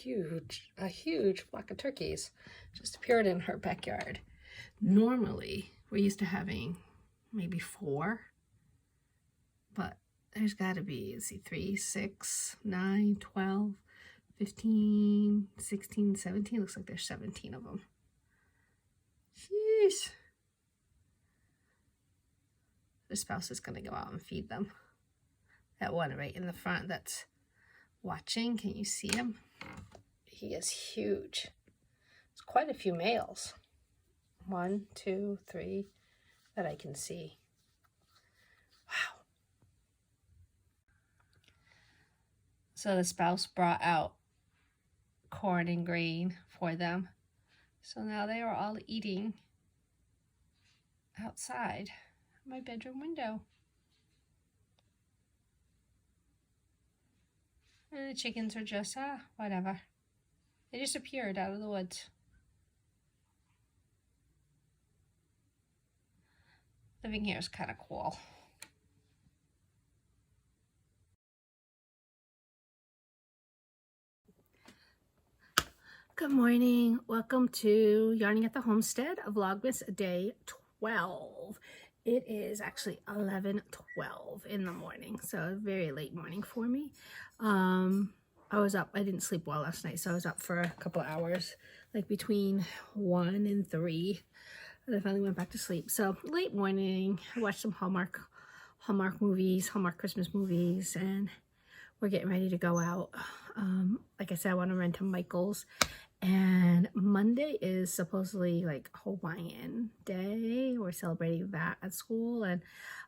a huge flock of turkeys just appeared in her backyard. Normally, we're used to having maybe 4, but there's got to be, let's see, 3, 6, 9, 12, 15, 16, 17. Looks like there's 17 of them. Sheesh. The spouse is going to go out and feed them. That one right in the front that's watching, can you see him? He is huge. It's quite a few males. 1, 2, 3 that I can see. Wow. So the spouse brought out corn and grain for them. So now they are all eating outside my bedroom window. And the chickens are just, whatever. They just appeared out of the woods. Living here is kind of cool. Good morning. Welcome to Yarning at the Homestead, Vlogmas day 12. It is actually 11:12 in the morning, so a very late morning for me. I was up. I didn't sleep well last night, so I was up for a couple of hours, like between 1 and 3. And I finally went back to sleep. So late morning, I watched some Hallmark movies, Hallmark Christmas movies, and we're getting ready to go out. Like I said, I want to run to Michael's. And Monday is supposedly like Hawaiian Day. We're celebrating that at school, and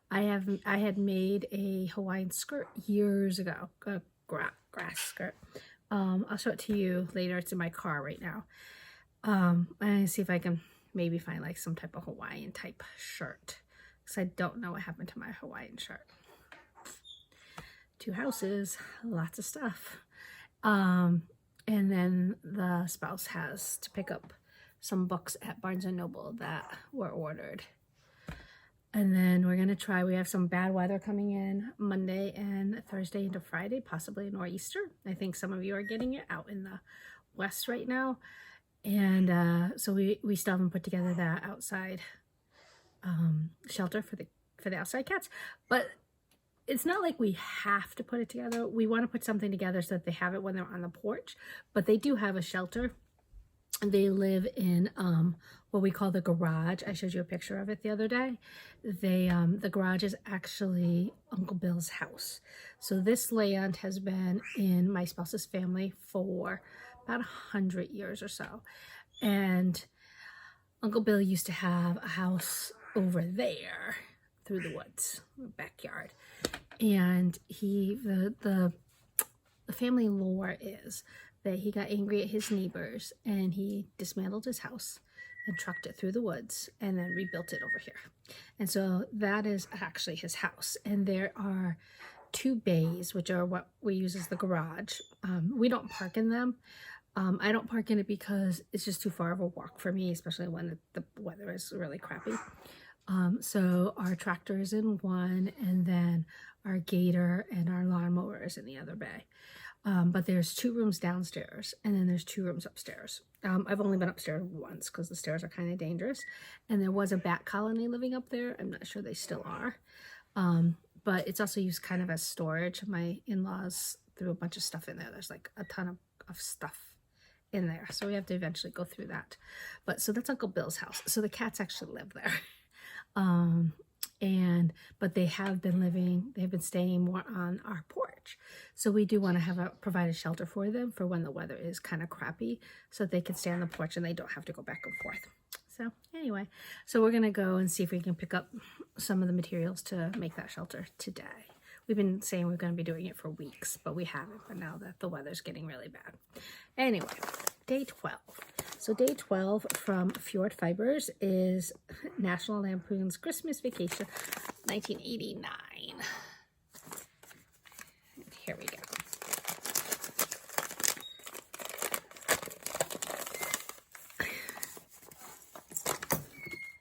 I had made a Hawaiian skirt years ago, a grass skirt. I'll show it to you later. It's in my car right now. And see if I can maybe find like some type of Hawaiian type shirt, because I don't know what happened to my Hawaiian shirt. 2 houses, lots of stuff. And then the spouse has to pick up some books at Barnes & Noble that were ordered. And then we're going to try, we have some bad weather coming in Monday and Thursday into Friday, possibly a nor'easter. I think some of you are getting it out in the west right now. And so we still haven't put together that outside shelter for the outside cats. But it's not like we have to put it together. We want to put something together so that they have it when they're on the porch. But they do have a shelter. They live in what we call the garage. I showed you a picture of it the other day. The garage is actually Uncle Bill's house. So this land has been in my spouse's family for about 100 years or so. And Uncle Bill used to have a house over there through the woods, backyard. And the family lore is that he got angry at his neighbors and he dismantled his house and trucked it through the woods and then rebuilt it over here. And so that is actually his house. And there are 2 bays, which are what we use as the garage. We don't park in them. I don't park in it because it's just too far of a walk for me, especially when the weather is really crappy. So our tractor is in one, and then our gator and our lawnmower is in the other bay. But there's 2 rooms downstairs, and then there's 2 rooms upstairs. I've only been upstairs once because the stairs are kind of dangerous. And there was a bat colony living up there. I'm not sure they still are. But it's also used kind of as storage. My in-laws threw a bunch of stuff in there. There's like a ton of stuff in there. So we have to eventually go through that. But so that's Uncle Bill's house. So the cats actually live there. But they've been staying more on our porch. So we do want to provide a shelter for them for when the weather is kind of crappy, so that they can stay on the porch and they don't have to go back and forth. So anyway, so we're going to go and see if we can pick up some of the materials to make that shelter today. We've been saying we're going to be doing it for weeks, but we haven't, but now that the weather's getting really bad. Anyway, day 12. So day 12 from Fjord Fibers is National Lampoon's Christmas Vacation, 1989. Here we go.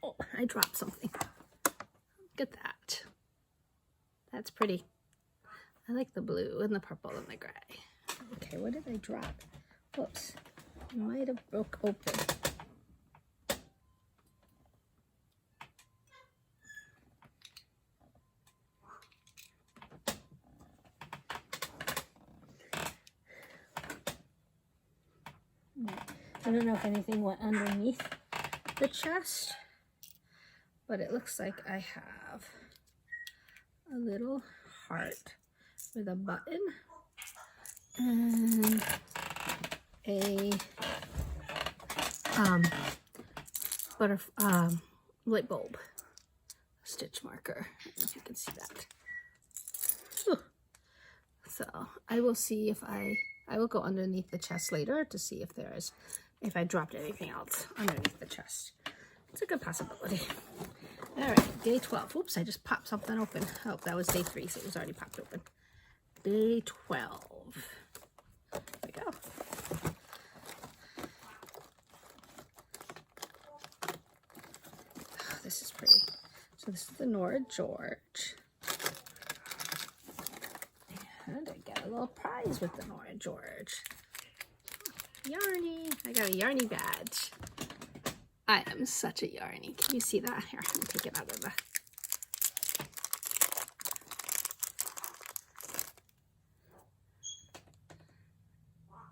Oh, I dropped something. Look at that. That's pretty. I like the blue and the purple and the gray. Okay, what did I drop? Oops, it might have broke open. I don't know if anything went underneath the chest, but it looks like I have a little heart with a button and a light bulb stitch marker. I don't know if you can see that. Whew. So I will see if I will go underneath the chest later to see if I dropped anything else underneath the chest. It's a good possibility. All right, day 12. Oops, I just popped something open. Oh, that was day 3, so it was already popped open. Day 12. There we go. Oh, this is pretty. So this is the Nora George. And I got a little prize with the Nora George. Yarny. I got a Yarny badge. I am such a Yarny. Can you see that? Here, let me take it out of the...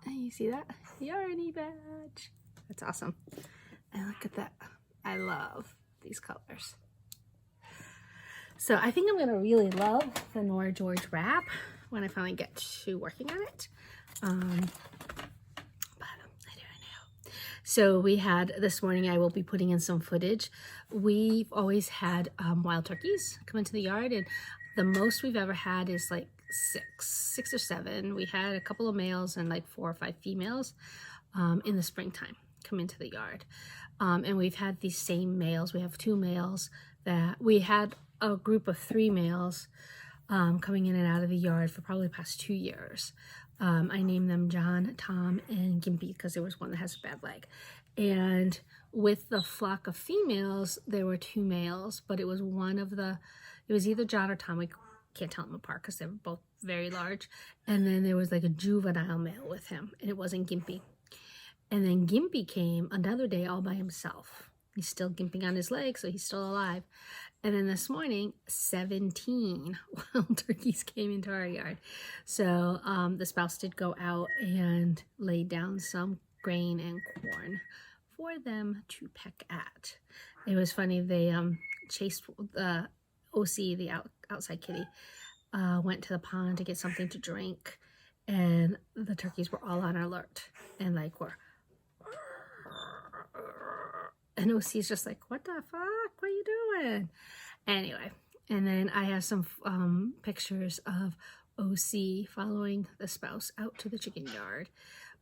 You see that? Yarny badge. That's awesome. And look at that. I love these colors. So I think I'm going to really love the Nora George wrap when I finally get to working on it. But I don't know. So we had this morning, I will be putting in some footage. We've always had wild turkeys come into the yard, and the most we've ever had is like six or seven. We had a couple of males and like 4 or 5 females in the springtime come into the yard. And we've had these same males. We have 2 males that we had a group of 3 males coming in and out of the yard for probably the past 2 years. I named them John, Tom, and Gimpy because there was one that has a bad leg. And with the flock of females, there were 2 males, but it was it was either John or Tom. We can't tell them apart because they were both very large. And then there was like a juvenile male with him, and it wasn't Gimpy. And then Gimpy came another day all by himself. He's still gimping on his leg, so he's still alive. And then this morning, 17 wild turkeys came into our yard. So the spouse did go out and lay down some grain and corn for them to peck at. It was funny, they chased the OC, the outside kitty, went to the pond to get something to drink, and the turkeys were all on alert and like were... And OC's just like, what the fuck? What are you doing? Anyway, and then I have some pictures of OC following the spouse out to the chicken yard,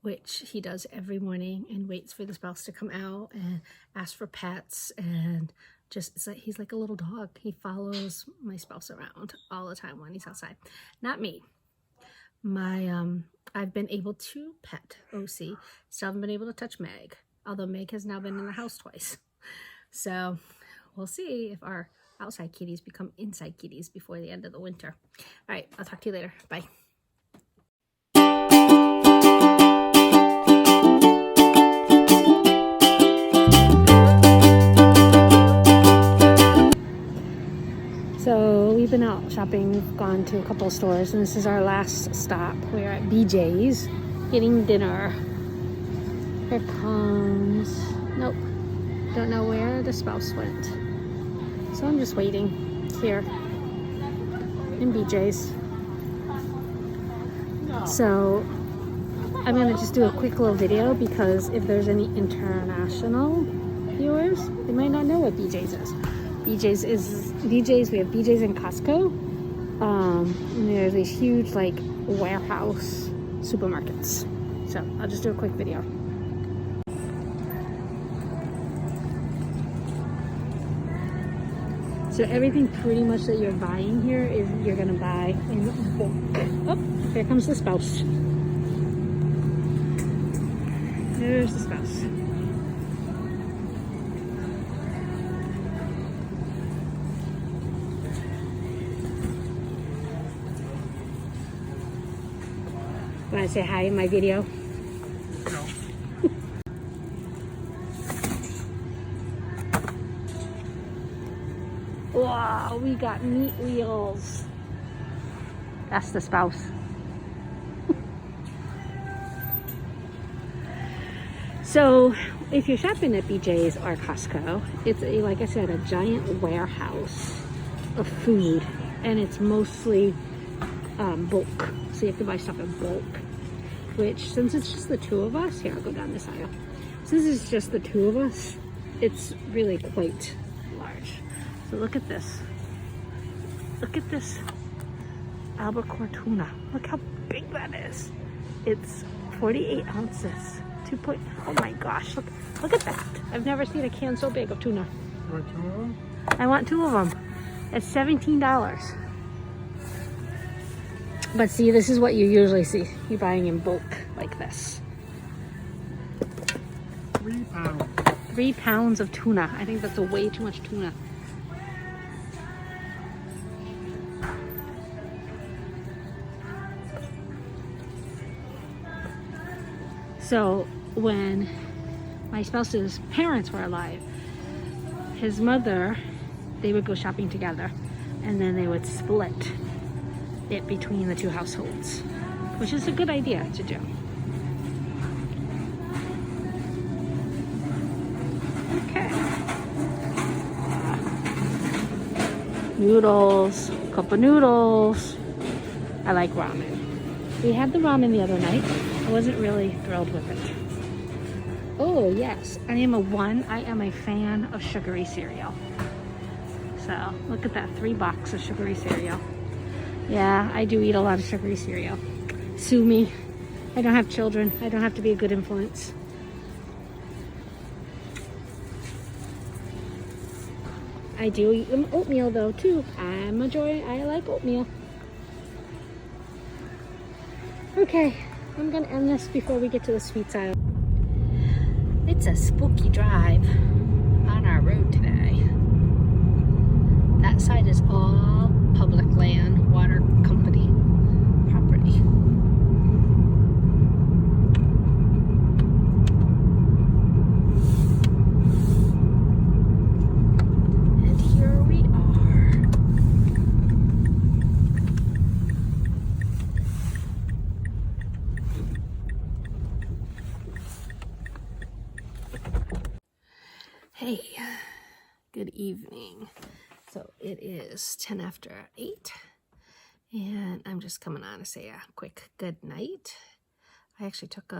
which he does every morning and waits for the spouse to come out and ask for pets, and just, it's like, he's like a little dog. He follows my spouse around all the time when he's outside. Not me. I've been able to pet OC. Still haven't been able to touch Meg. Although Meg has now been in the house twice. So we'll see if our outside kitties become inside kitties before the end of the winter. All right, I'll talk to you later. Bye. So we've been out shopping. We've gone to a couple of stores, and this is our last stop. We're at BJ's getting dinner. Here comes, nope, don't know where the spouse went. So I'm just waiting here in BJ's. So I'm gonna just do a quick little video because if there's any international viewers, they might not know what BJ's is. BJ's, we have BJ's and Costco. And there's these huge like warehouse supermarkets. So I'll just do a quick video. So everything pretty much that you're buying here is you're gonna buy in bulk. Oh, here comes the spouse. There's the spouse. Want to say hi in my video? No. Oh, we got meat wheels. That's the spouse. So if you're shopping at BJ's or Costco, it's like I said, a giant warehouse of food, and it's mostly bulk. So you have to buy stuff in bulk, which since it's just the two of us, here I'll go down this aisle. Since it's just the two of us, it's really quite large. So look at this. Look at this albacore tuna. Look how big that is. It's 48 ounces. Oh my gosh, look at that. I've never seen a can so big of tuna. You want 2 of them? I want 2 of them. It's $17. But see, this is what you usually see. You're buying in bulk like this. 3 pounds. 3 pounds of tuna. I think that's way too much tuna. So when my spouse's parents were alive, his mother, they would go shopping together, and then they would split it between the 2 households, which is a good idea to do. Okay. Noodles, cup of noodles. I like ramen. We had the ramen the other night. I wasn't really thrilled with it. Oh yes, I am a fan of sugary cereal. So look at that, 3 boxes of sugary cereal. Yeah, I do eat a lot of sugary cereal. Sue me. I don't have children. I don't have to be a good influence. I do eat oatmeal though too. I like oatmeal. Okay, I'm gonna end this before we get to the sweets aisle. It's a spooky drive on our road today. That side is all public land, water company property. And here we are. Hey, good evening. So it is 10 after 8, and I'm just coming on to say a quick good night. I actually took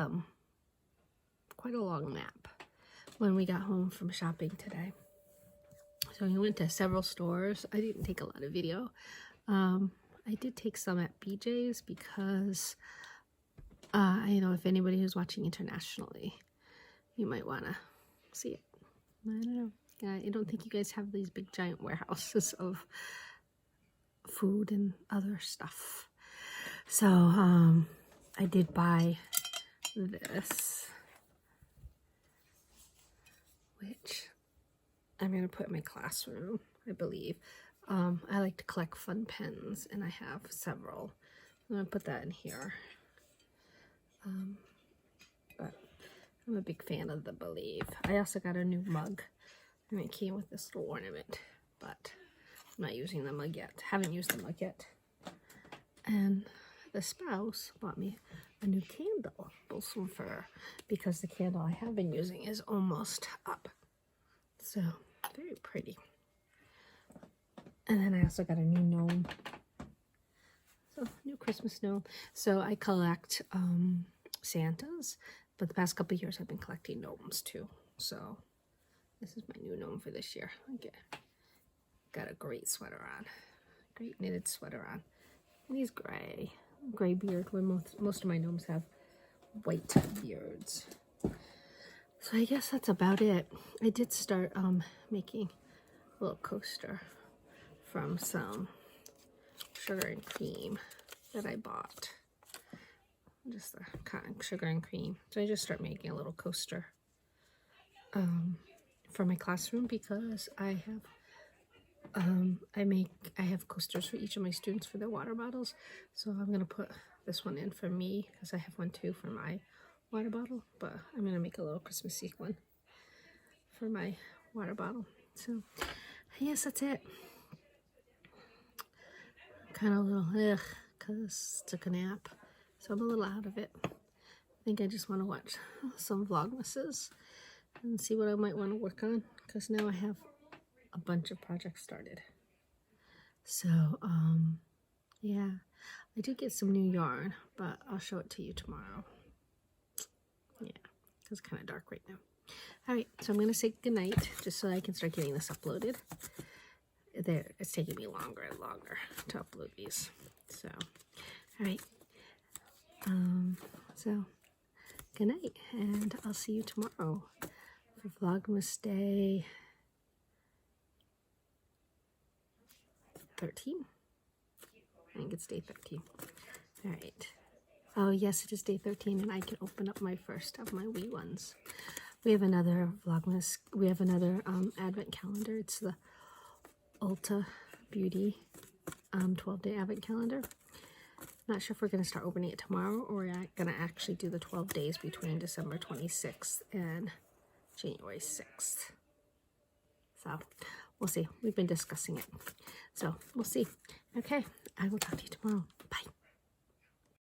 quite a long nap when we got home from shopping today. So we went to several stores. I didn't take a lot of video. I did take some at BJ's because if anybody who's watching internationally, you might want to see it. I don't know. I don't think you guys have these big giant warehouses of food and other stuff. So I did buy this, which I'm going to put in my classroom, I believe. I like to collect fun pens, and I have several. I'm going to put that in here. But I'm a big fan of the Believe. I also got a new mug, and it came with this little ornament, but I'm not using the mug yet. Haven't used the mug yet. And the spouse bought me a new candle, balsam fir, because the candle I have been using is almost up. So, very pretty. And then I also got a new gnome. So, new Christmas gnome. So, I collect Santas, but the past couple of years I've been collecting gnomes too. So, this is my new gnome for this year. Okay. Got a great sweater on. Great knitted sweater on. And he's gray. Gray beard, where most of my gnomes have white beards. So I guess that's about it. I did start making a little coaster from some sugar and cream that I bought. Just the cotton sugar and cream. So I just start making a little coaster for my classroom, because I have coasters for each of my students for their water bottles. So I'm gonna put this one in for me, because I have one too for my water bottle, but I'm gonna make a little Christmassy one for my water bottle. So yes, that's it. kind of a little ugh, because took a nap. So I'm a little out of it. I think I just want to watch some Vlogmases and see what I might want to work on, because now I have a bunch of projects started. So, yeah, I did get some new yarn, but I'll show it to you tomorrow. Yeah, because it's kind of dark right now. All right, so I'm going to say goodnight just so I can start getting this uploaded. There, it's taking me longer and longer to upload these. So, all right. So, good night, and I'll see you tomorrow for Vlogmas Day 13. I think it's day 13. All right. Oh, yes, it is day 13, and I can open up my first of my wee ones. We have another Vlogmas. We have another advent calendar. It's the Ulta Beauty 12-day advent calendar. Not sure if we're going to start opening it tomorrow, or we're going to actually do the 12 days between December 26th and January 6th. So we'll see. We've been discussing it. So we'll see. Okay, I will talk to you tomorrow. Bye.